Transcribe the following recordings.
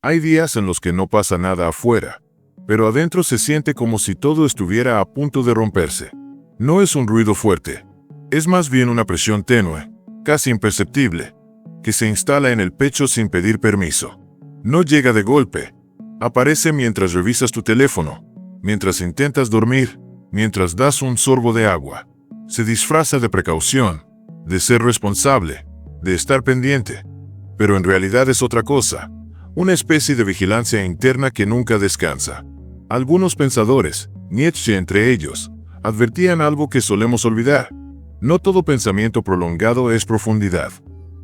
Hay días en los que no pasa nada afuera, pero adentro se siente como si todo estuviera a punto de romperse. No es un ruido fuerte, es más bien una presión tenue, casi imperceptible, que se instala en el pecho sin pedir permiso. No llega de golpe, aparece mientras revisas tu teléfono, mientras intentas dormir, mientras das un sorbo de agua. Se disfraza de precaución, de ser responsable, de estar pendiente, pero en realidad es otra cosa, una especie de vigilancia interna que nunca descansa. Algunos pensadores, Nietzsche entre ellos, advertían algo que solemos olvidar. No todo pensamiento prolongado es profundidad.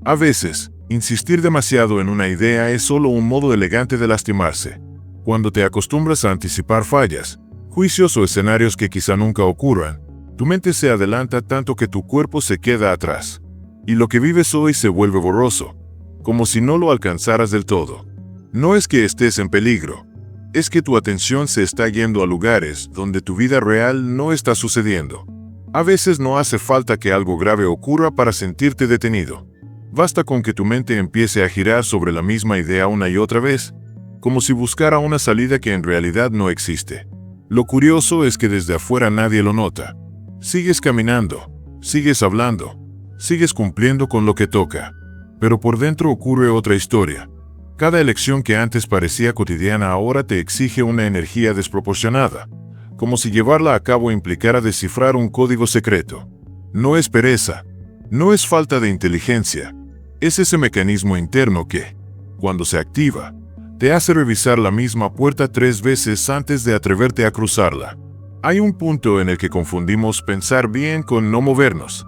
A veces, insistir demasiado en una idea es solo un modo elegante de lastimarse. Cuando te acostumbras a anticipar fallas, juicios o escenarios que quizá nunca ocurran, tu mente se adelanta tanto que tu cuerpo se queda atrás. Y lo que vives hoy se vuelve borroso, como si no lo alcanzaras del todo. No es que estés en peligro, es que tu atención se está yendo a lugares donde tu vida real no está sucediendo. A veces no hace falta que algo grave ocurra para sentirte detenido. Basta con que tu mente empiece a girar sobre la misma idea una y otra vez, como si buscara una salida que en realidad no existe. Lo curioso es que desde afuera nadie lo nota. Sigues caminando, sigues hablando, sigues cumpliendo con lo que toca, pero por dentro ocurre otra historia. Cada elección que antes parecía cotidiana ahora te exige una energía desproporcionada, como si llevarla a cabo implicara descifrar un código secreto. No es pereza, no es falta de inteligencia, es ese mecanismo interno que, cuando se activa, te hace revisar la misma puerta 3 veces antes de atreverte a cruzarla. Hay un punto en el que confundimos pensar bien con no movernos.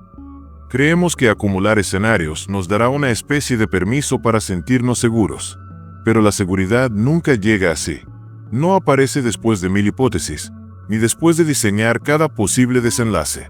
Creemos que acumular escenarios nos dará una especie de permiso para sentirnos seguros. Pero la seguridad nunca llega así. No aparece después de 1000 hipótesis, ni después de diseñar cada posible desenlace.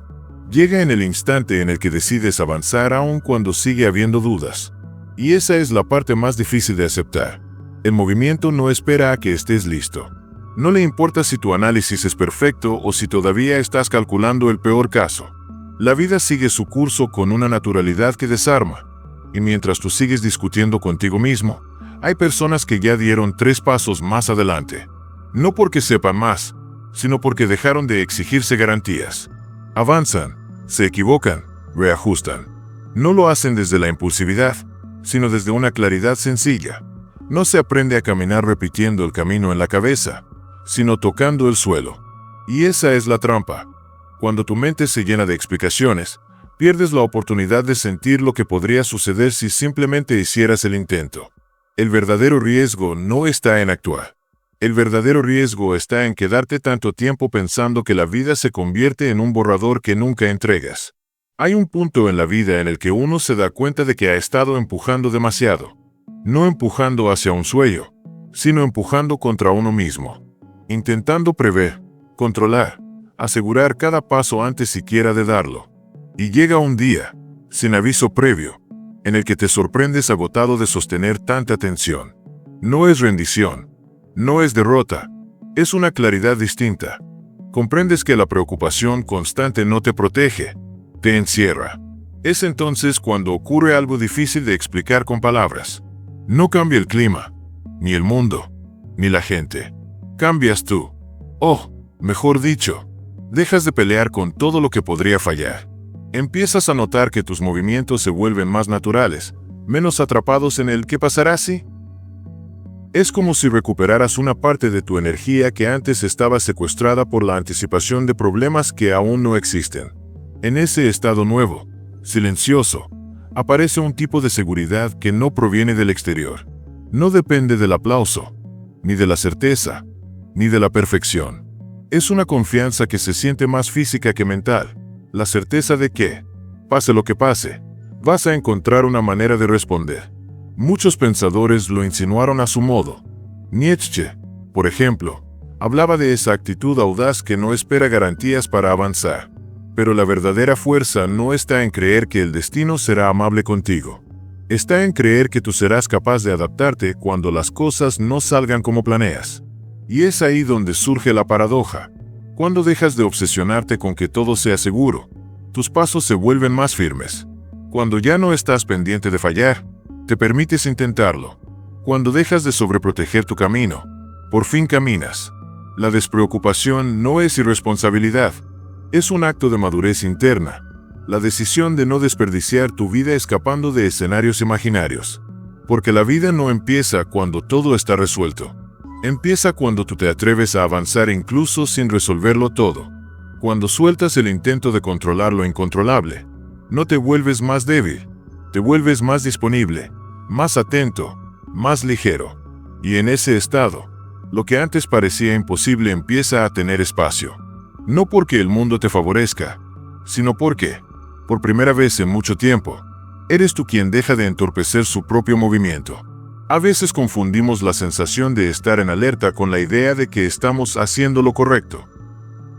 Llega en el instante en el que decides avanzar aun cuando sigue habiendo dudas. Y esa es la parte más difícil de aceptar. El movimiento no espera a que estés listo. No le importa si tu análisis es perfecto o si todavía estás calculando el peor caso. La vida sigue su curso con una naturalidad que desarma. Y mientras tú sigues discutiendo contigo mismo, hay personas que ya dieron 3 pasos más adelante. No porque sepan más, sino porque dejaron de exigirse garantías. Avanzan, se equivocan, reajustan. No lo hacen desde la impulsividad, sino desde una claridad sencilla. No se aprende a caminar repitiendo el camino en la cabeza, sino tocando el suelo. Y esa es la trampa. Cuando tu mente se llena de explicaciones, pierdes la oportunidad de sentir lo que podría suceder si simplemente hicieras el intento. El verdadero riesgo no está en actuar. El verdadero riesgo está en quedarte tanto tiempo pensando que la vida se convierte en un borrador que nunca entregas. Hay un punto en la vida en el que uno se da cuenta de que ha estado empujando demasiado. No empujando hacia un sueño, sino empujando contra uno mismo. Intentando prever, controlar, asegurar cada paso antes siquiera de darlo. Y llega un día, sin aviso previo, en el que te sorprendes agotado de sostener tanta tensión. No es rendición, no es derrota, es una claridad distinta. Comprendes que la preocupación constante no te protege, te encierra. Es entonces cuando ocurre algo difícil de explicar con palabras. No cambia el clima, ni el mundo, ni la gente. Cambias tú. O, mejor dicho, dejas de pelear con todo lo que podría fallar. Empiezas a notar que tus movimientos se vuelven más naturales, menos atrapados en el ¿qué pasará si? Es como si recuperaras una parte de tu energía que antes estaba secuestrada por la anticipación de problemas que aún no existen. En ese estado nuevo, silencioso, aparece un tipo de seguridad que no proviene del exterior. No depende del aplauso, ni de la certeza, ni de la perfección. Es una confianza que se siente más física que mental. La certeza de que, pase lo que pase, vas a encontrar una manera de responder. Muchos pensadores lo insinuaron a su modo. Nietzsche, por ejemplo, hablaba de esa actitud audaz que no espera garantías para avanzar. Pero la verdadera fuerza no está en creer que el destino será amable contigo. Está en creer que tú serás capaz de adaptarte cuando las cosas no salgan como planeas. Y es ahí donde surge la paradoja. Cuando dejas de obsesionarte con que todo sea seguro, tus pasos se vuelven más firmes. Cuando ya no estás pendiente de fallar, te permites intentarlo. Cuando dejas de sobreproteger tu camino, por fin caminas. La despreocupación no es irresponsabilidad, es un acto de madurez interna. La decisión de no desperdiciar tu vida escapando de escenarios imaginarios. Porque la vida no empieza cuando todo está resuelto. Empieza cuando tú te atreves a avanzar incluso sin resolverlo todo. Cuando sueltas el intento de controlar lo incontrolable. No te vuelves más débil, te vuelves más disponible, más atento, más ligero. Y en ese estado, lo que antes parecía imposible empieza a tener espacio. No porque el mundo te favorezca, sino porque, por primera vez en mucho tiempo, eres tú quien deja de entorpecer su propio movimiento. A veces confundimos la sensación de estar en alerta con la idea de que estamos haciendo lo correcto.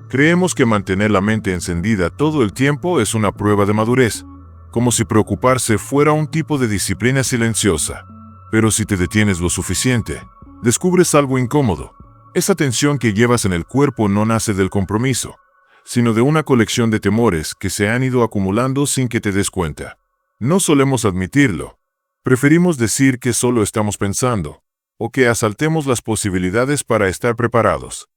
Creemos que mantener la mente encendida todo el tiempo es una prueba de madurez, como si preocuparse fuera un tipo de disciplina silenciosa. Pero si te detienes lo suficiente, descubres algo incómodo. Esa tensión que llevas en el cuerpo no nace del compromiso, sino de una colección de temores que se han ido acumulando sin que te des cuenta. No solemos admitirlo. Preferimos decir que solo estamos pensando, o que asaltemos las posibilidades para estar preparados.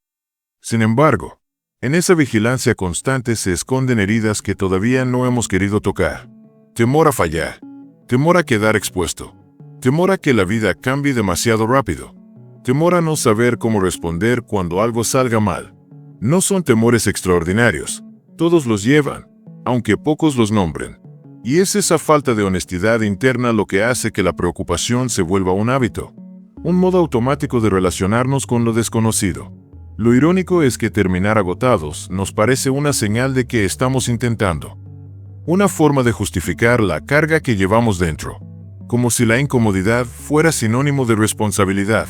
Sin embargo, en esa vigilancia constante se esconden heridas que todavía no hemos querido tocar. Temor a fallar, temor a quedar expuesto, temor a que la vida cambie demasiado rápido, temor a no saber cómo responder cuando algo salga mal. No son temores extraordinarios, todos los llevan, aunque pocos los nombren. Y es esa falta de honestidad interna lo que hace que la preocupación se vuelva un hábito, un modo automático de relacionarnos con lo desconocido. Lo irónico es que terminar agotados nos parece una señal de que estamos intentando. Una forma de justificar la carga que llevamos dentro, como si la incomodidad fuera sinónimo de responsabilidad.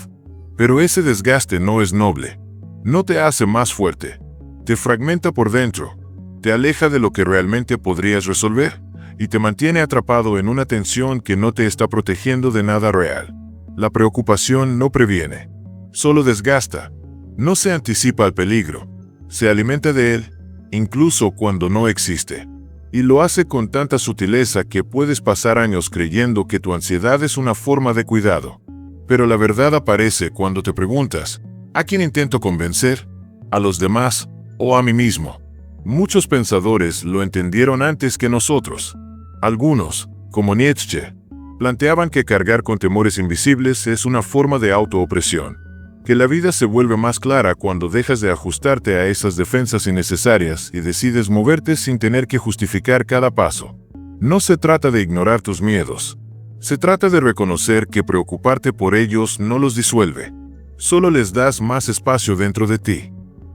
Pero ese desgaste no es noble. No te hace más fuerte. Te fragmenta por dentro. Te aleja de lo que realmente podrías resolver y te mantiene atrapado en una tensión que no te está protegiendo de nada real. La preocupación no previene, solo desgasta. No se anticipa al peligro, se alimenta de él, incluso cuando no existe. Y lo hace con tanta sutileza que puedes pasar años creyendo que tu ansiedad es una forma de cuidado. Pero la verdad aparece cuando te preguntas, ¿a quién intento convencer? ¿A los demás o a mí mismo? Muchos pensadores lo entendieron antes que nosotros. Algunos, como Nietzsche, planteaban que cargar con temores invisibles es una forma de autoopresión, que la vida se vuelve más clara cuando dejas de ajustarte a esas defensas innecesarias y decides moverte sin tener que justificar cada paso. No se trata de ignorar tus miedos, se trata de reconocer que preocuparte por ellos no los disuelve, solo les das más espacio dentro de ti.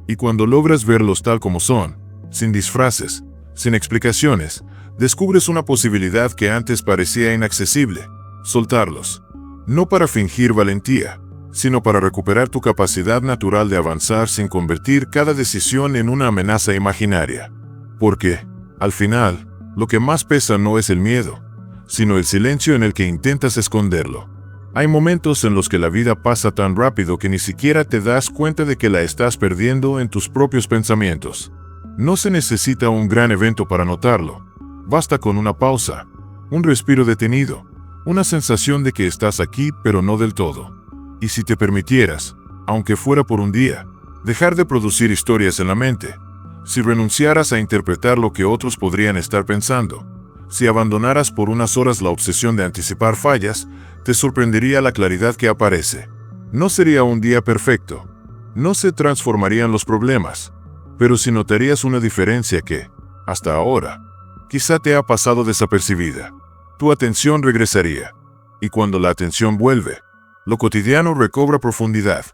Y cuando logras verlos tal como son, sin disfraces, sin explicaciones, descubres una posibilidad que antes parecía inaccesible: soltarlos. No para fingir valentía, sino para recuperar tu capacidad natural de avanzar sin convertir cada decisión en una amenaza imaginaria. Porque, al final, lo que más pesa no es el miedo, sino el silencio en el que intentas esconderlo. Hay momentos en los que la vida pasa tan rápido que ni siquiera te das cuenta de que la estás perdiendo en tus propios pensamientos. No se necesita un gran evento para notarlo. Basta con una pausa, un respiro detenido, una sensación de que estás aquí pero no del todo. Y si te permitieras, aunque fuera por un día, dejar de producir historias en la mente, si renunciaras a interpretar lo que otros podrían estar pensando, si abandonaras por unas horas la obsesión de anticipar fallas, te sorprendería la claridad que aparece. No sería un día perfecto, no se transformarían los problemas, pero sí notarías una diferencia que, hasta ahora, quizá te ha pasado desapercibida. Tu atención regresaría. Y cuando la atención vuelve, lo cotidiano recobra profundidad.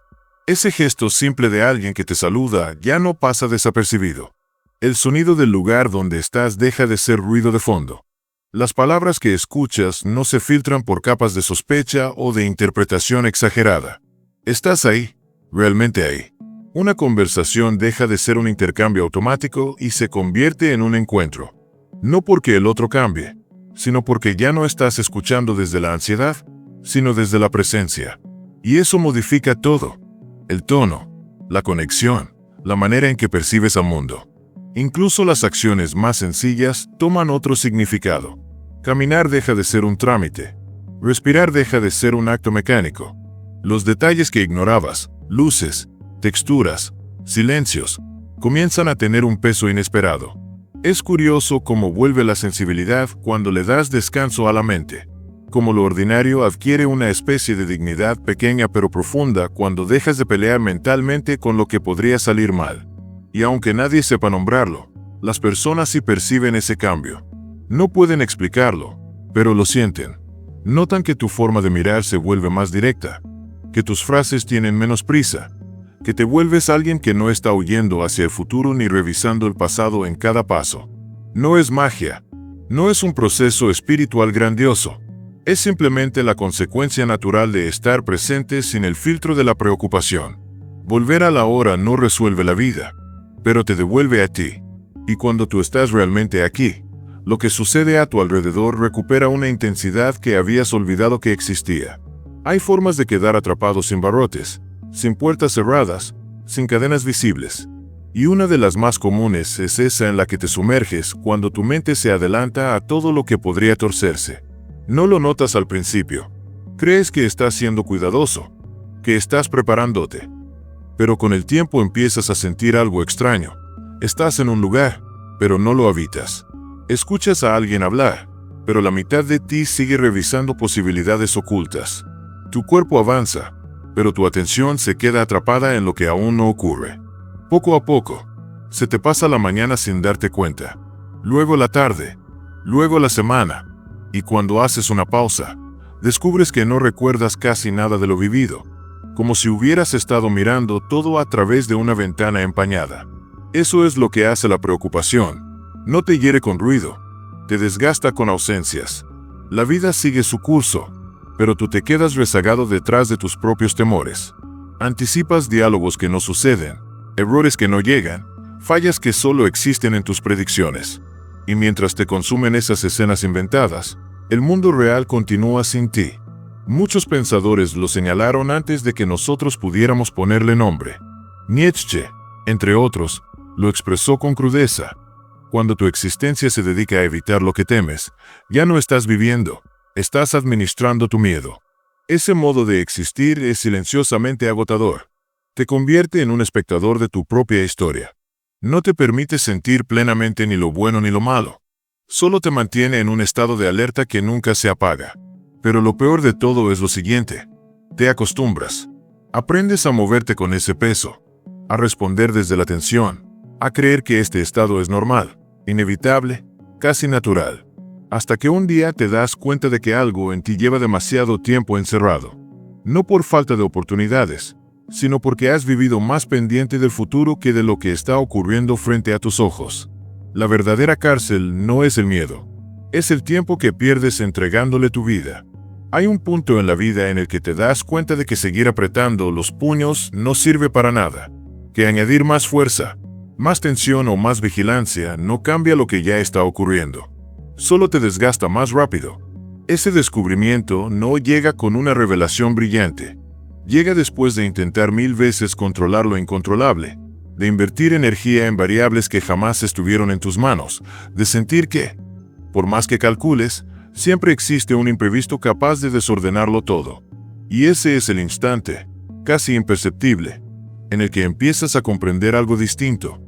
Ese gesto simple de alguien que te saluda ya no pasa desapercibido. El sonido del lugar donde estás deja de ser ruido de fondo. Las palabras que escuchas no se filtran por capas de sospecha o de interpretación exagerada. Estás ahí, realmente ahí. Una conversación deja de ser un intercambio automático y se convierte en un encuentro. No porque el otro cambie, sino porque ya no estás escuchando desde la ansiedad, sino desde la presencia. Y eso modifica todo. El tono, la conexión, la manera en que percibes al mundo. Incluso las acciones más sencillas toman otro significado. Caminar deja de ser un trámite. Respirar deja de ser un acto mecánico. Los detalles que ignorabas, luces, texturas, silencios, comienzan a tener un peso inesperado. Es curioso cómo vuelve la sensibilidad cuando le das descanso a la mente. Como lo ordinario adquiere una especie de dignidad pequeña pero profunda cuando dejas de pelear mentalmente con lo que podría salir mal. Y aunque nadie sepa nombrarlo, las personas sí perciben ese cambio. No pueden explicarlo, pero lo sienten. Notan que tu forma de mirar se vuelve más directa, que tus frases tienen menos prisa, que te vuelves alguien que no está huyendo hacia el futuro ni revisando el pasado en cada paso. No es magia, no es un proceso espiritual grandioso. Es simplemente la consecuencia natural de estar presente sin el filtro de la preocupación. Volver a la hora no resuelve la vida, pero te devuelve a ti. Y cuando tú estás realmente aquí, lo que sucede a tu alrededor recupera una intensidad que habías olvidado que existía. Hay formas de quedar atrapados sin barrotes, sin puertas cerradas, sin cadenas visibles. Y una de las más comunes es esa en la que te sumerges cuando tu mente se adelanta a todo lo que podría torcerse. No lo notas al principio. Crees que estás siendo cuidadoso, que estás preparándote. Pero con el tiempo empiezas a sentir algo extraño. Estás en un lugar, pero no lo habitas. Escuchas a alguien hablar, pero la mitad de ti sigue revisando posibilidades ocultas. Tu cuerpo avanza, pero tu atención se queda atrapada en lo que aún no ocurre. Poco a poco, se te pasa la mañana sin darte cuenta. Luego la tarde, luego la semana. Y cuando haces una pausa, descubres que no recuerdas casi nada de lo vivido, como si hubieras estado mirando todo a través de una ventana empañada. Eso es lo que hace la preocupación. No te hiere con ruido, te desgasta con ausencias. La vida sigue su curso, pero tú te quedas rezagado detrás de tus propios temores. Anticipas diálogos que no suceden, errores que no llegan, fallas que solo existen en tus predicciones. Y mientras te consumen esas escenas inventadas, el mundo real continúa sin ti. Muchos pensadores lo señalaron antes de que nosotros pudiéramos ponerle nombre. Nietzsche, entre otros, lo expresó con crudeza. Cuando tu existencia se dedica a evitar lo que temes, ya no estás viviendo, estás administrando tu miedo. Ese modo de existir es silenciosamente agotador. Te convierte en un espectador de tu propia historia. No te permite sentir plenamente ni lo bueno ni lo malo. Solo te mantiene en un estado de alerta que nunca se apaga. Pero lo peor de todo es lo siguiente. Te acostumbras. Aprendes a moverte con ese peso, a responder desde la tensión, a creer que este estado es normal, inevitable, casi natural. Hasta que un día te das cuenta de que algo en ti lleva demasiado tiempo encerrado. No por falta de oportunidades, sino porque has vivido más pendiente del futuro que de lo que está ocurriendo frente a tus ojos. La verdadera cárcel no es el miedo, es el tiempo que pierdes entregándole tu vida. Hay un punto en la vida en el que te das cuenta de que seguir apretando los puños no sirve para nada, que añadir más fuerza, más tensión o más vigilancia no cambia lo que ya está ocurriendo. Solo te desgasta más rápido. Ese descubrimiento no llega con una revelación brillante. Llega después de intentar 1000 veces controlar lo incontrolable, de invertir energía en variables que jamás estuvieron en tus manos, de sentir que, por más que calcules, siempre existe un imprevisto capaz de desordenarlo todo. Y ese es el instante, casi imperceptible, en el que empiezas a comprender algo distinto.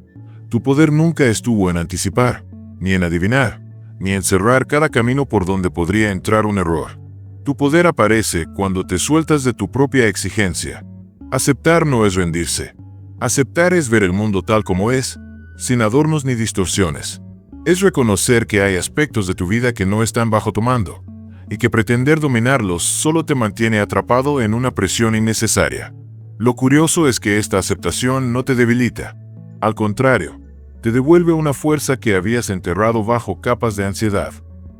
Tu poder nunca estuvo en anticipar, ni en adivinar, ni en cerrar cada camino por donde podría entrar un error. Tu poder aparece cuando te sueltas de tu propia exigencia. Aceptar no es rendirse. Aceptar es ver el mundo tal como es, sin adornos ni distorsiones. Es reconocer que hay aspectos de tu vida que no están bajo tu mando, y que pretender dominarlos solo te mantiene atrapado en una presión innecesaria. Lo curioso es que esta aceptación no te debilita. Al contrario, te devuelve una fuerza que habías enterrado bajo capas de ansiedad.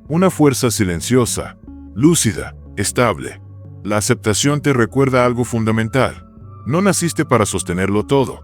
Una fuerza silenciosa, lúcida, estable. La aceptación te recuerda algo fundamental. No naciste para sostenerlo todo,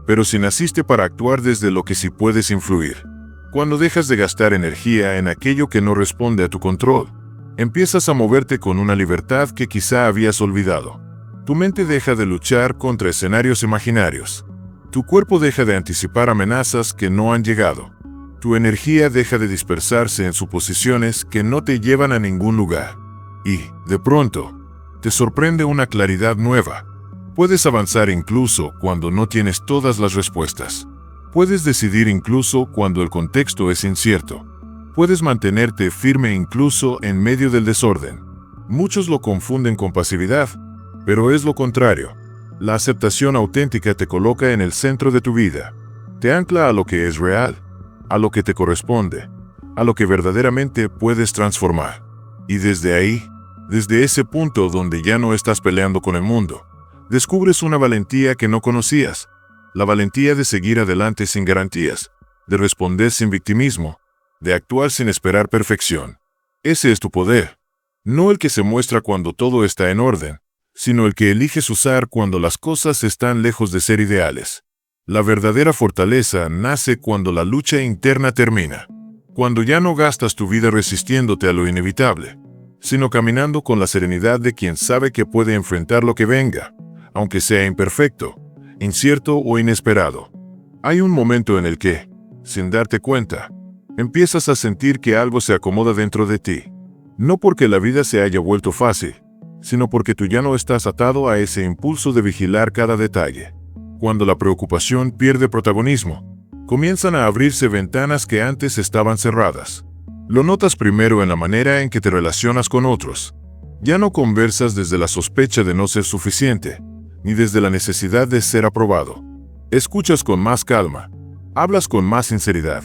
pero sí naciste para actuar desde lo que sí puedes influir. Cuando dejas de gastar energía en aquello que no responde a tu control, empiezas a moverte con una libertad que quizá habías olvidado. Tu mente deja de luchar contra escenarios imaginarios. Tu cuerpo deja de anticipar amenazas que no han llegado. Tu energía deja de dispersarse en suposiciones que no te llevan a ningún lugar. Y, de pronto, te sorprende una claridad nueva. Puedes avanzar incluso cuando no tienes todas las respuestas. Puedes decidir incluso cuando el contexto es incierto. Puedes mantenerte firme incluso en medio del desorden. Muchos lo confunden con pasividad, pero es lo contrario. La aceptación auténtica te coloca en el centro de tu vida. Te ancla a lo que es real, a lo que te corresponde, a lo que verdaderamente puedes transformar. Y desde ahí, desde ese punto donde ya no estás peleando con el mundo, descubres una valentía que no conocías. La valentía de seguir adelante sin garantías, de responder sin victimismo, de actuar sin esperar perfección. Ese es tu poder. No el que se muestra cuando todo está en orden, sino el que eliges usar cuando las cosas están lejos de ser ideales. La verdadera fortaleza nace cuando la lucha interna termina. Cuando ya no gastas tu vida resistiéndote a lo inevitable, sino caminando con la serenidad de quien sabe que puede enfrentar lo que venga, aunque sea imperfecto, incierto o inesperado. Hay un momento en el que, sin darte cuenta, empiezas a sentir que algo se acomoda dentro de ti. No porque la vida se haya vuelto fácil, sino porque tú ya no estás atado a ese impulso de vigilar cada detalle. Cuando la preocupación pierde protagonismo, comienzan a abrirse ventanas que antes estaban cerradas. Lo notas primero en la manera en que te relacionas con otros. Ya no conversas desde la sospecha de no ser suficiente, ni desde la necesidad de ser aprobado. Escuchas con más calma, hablas con más sinceridad.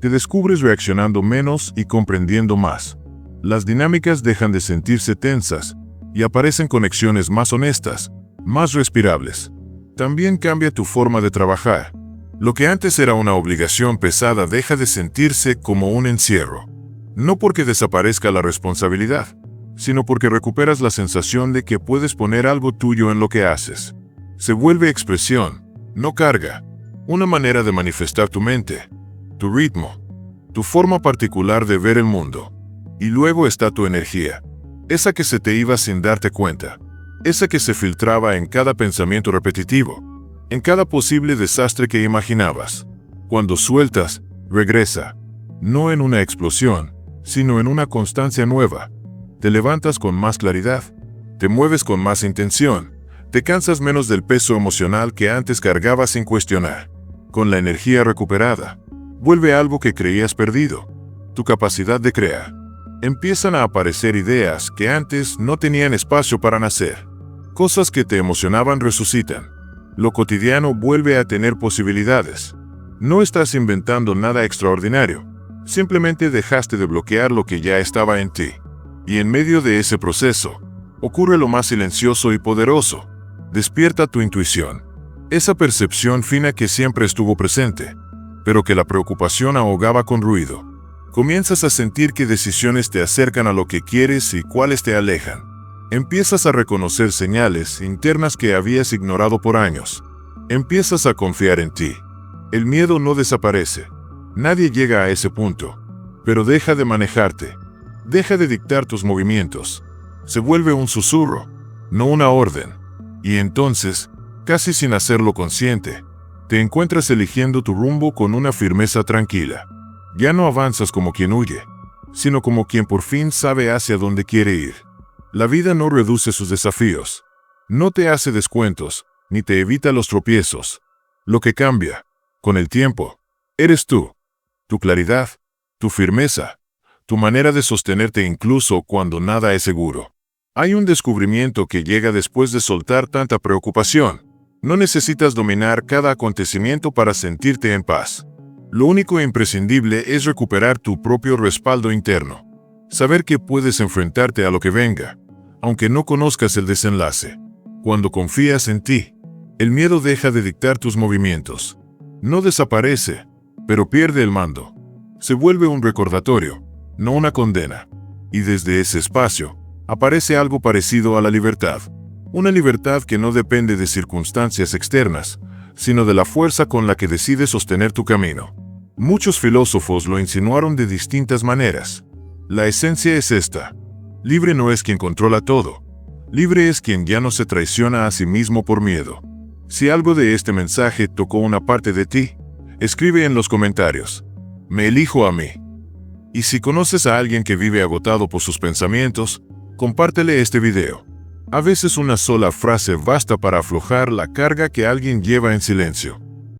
Te descubres reaccionando menos y comprendiendo más. Las dinámicas dejan de sentirse tensas y aparecen conexiones más honestas, más respirables. También cambia tu forma de trabajar. Lo que antes era una obligación pesada deja de sentirse como un encierro. No porque desaparezca la responsabilidad, sino porque recuperas la sensación de que puedes poner algo tuyo en lo que haces. Se vuelve expresión, no carga, una manera de manifestar tu mente, tu ritmo, tu forma particular de ver el mundo. Y luego está tu energía, esa que se te iba sin darte cuenta, esa que se filtraba en cada pensamiento repetitivo, en cada posible desastre que imaginabas. Cuando sueltas, regresa, no en una explosión, sino en una constancia nueva. Te levantas con más claridad, te mueves con más intención, te cansas menos del peso emocional que antes cargabas sin cuestionar. Con la energía recuperada, vuelve algo que creías perdido, tu capacidad de crear. Empiezan a aparecer ideas que antes no tenían espacio para nacer. Cosas que te emocionaban resucitan. Lo cotidiano vuelve a tener posibilidades. No estás inventando nada extraordinario. Simplemente dejaste de bloquear lo que ya estaba en ti. Y en medio de ese proceso, ocurre lo más silencioso y poderoso. Despierta tu intuición. Esa percepción fina que siempre estuvo presente, pero que la preocupación ahogaba con ruido. Comienzas a sentir qué decisiones te acercan a lo que quieres y cuáles te alejan. Empiezas a reconocer señales internas que habías ignorado por años. Empiezas a confiar en ti. El miedo no desaparece. Nadie llega a ese punto. Pero deja de manejarte. Deja de dictar tus movimientos. Se vuelve un susurro, no una orden. Y entonces, casi sin hacerlo consciente, te encuentras eligiendo tu rumbo con una firmeza tranquila. Ya no avanzas como quien huye, sino como quien por fin sabe hacia dónde quiere ir. La vida no reduce sus desafíos, no te hace descuentos, ni te evita los tropiezos. Lo que cambia, con el tiempo, eres tú, tu claridad, tu firmeza, tu manera de sostenerte incluso cuando nada es seguro. Hay un descubrimiento que llega después de soltar tanta preocupación. No necesitas dominar cada acontecimiento para sentirte en paz. Lo único imprescindible es recuperar tu propio respaldo interno. Saber que puedes enfrentarte a lo que venga, aunque no conozcas el desenlace. Cuando confías en ti, el miedo deja de dictar tus movimientos. No desaparece, pero pierde el mando. Se vuelve un recordatorio, no una condena. Y desde ese espacio, aparece algo parecido a la libertad. Una libertad que no depende de circunstancias externas, sino de la fuerza con la que decides sostener tu camino. Muchos filósofos lo insinuaron de distintas maneras. La esencia es esta. Libre no es quien controla todo. Libre es quien ya no se traiciona a sí mismo por miedo. Si algo de este mensaje tocó una parte de ti, escribe en los comentarios. Me elijo a mí. Y si conoces a alguien que vive agotado por sus pensamientos, Compártele este video. A veces una sola frase basta para aflojar la carga que alguien lleva en silencio.